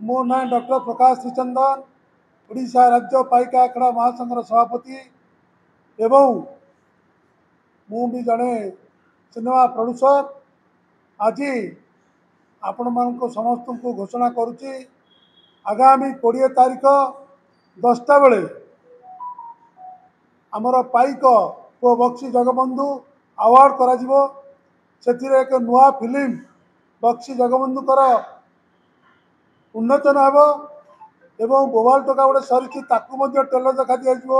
मो ना डॉक्टर प्रकाश श्रीचंदन ओडिशा राज्य पाइका आखड़ा महासंघर सभापति एवं मु भी जड़े सिनेमा प्रोड्यूसर आज आपण मान समस्त को घोषणा करुच्ची आगामी 20 तारीख 10टा बेले आमर पाइक को बक्सी जगबंधु अवार्ड कर एक नुआ फिल्म बक्सी जगबंधुकर उन्नतन हेब एवं बोबाल टका गोटे सरी ट्रेलर देखा दिज्व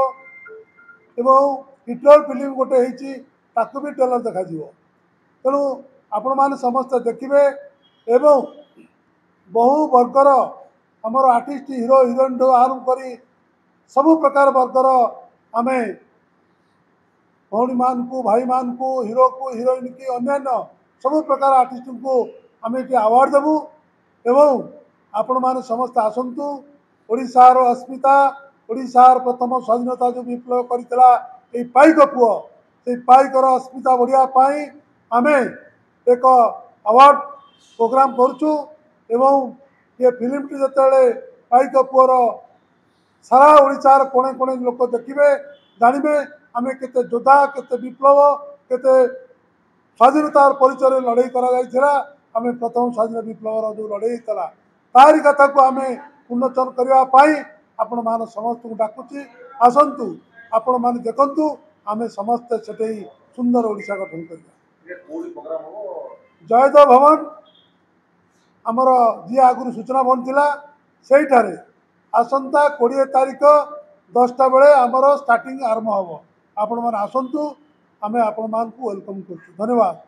एवं हिटलर फिल्म गोटे होती भी ट्रेलर देखा तेणु आपण मैंने समस्ते देखिए एवं बहु वर्गर आमर आर्टिस्ट हीरो हिरोइन आरंभ कर सबु प्रकार वर्गर आम भौणी मान को भाई मान को हीरो को हिरोइन की अन्य सबु प्रकार आर्टिस्ट को आम ये अवार्ड देवु एवं आपण मैंने समस्त आसतु ओडिशार अस्मिता ओडिशार प्रथम स्वाधीनता जो विप्लव करता पाइक पुओ से पाइकर अस्मिता बढ़ियापी आम एक अवार्ड प्रोग्राम करुचु एवं ये फिल्म टी जो पाइक पुओर सारा ओडिशार कोणे कोणे लोक देखिए जानवे आम केते योद्धा केते विप्लव केते स्वाधीनतार परिचय लड़ाई करा आम प्रथम स्वाधीन विप्लव जो लड़ाई होता तारी कथा को आम उन्नतन करने आपण मान समस्त को डाकुची आसतु आपण मैंने देखु आम समस्ते से सुंदर ओडिशा गठन कर जयदेव भवन आमर जी आगु सूचना बनता से आसंता 20 तारीख 10टा बेले आमर स्टार्टिंग आरंभ हम आपण मैंने आसतु आम आपण मान वेलकम कर धन्यवाद।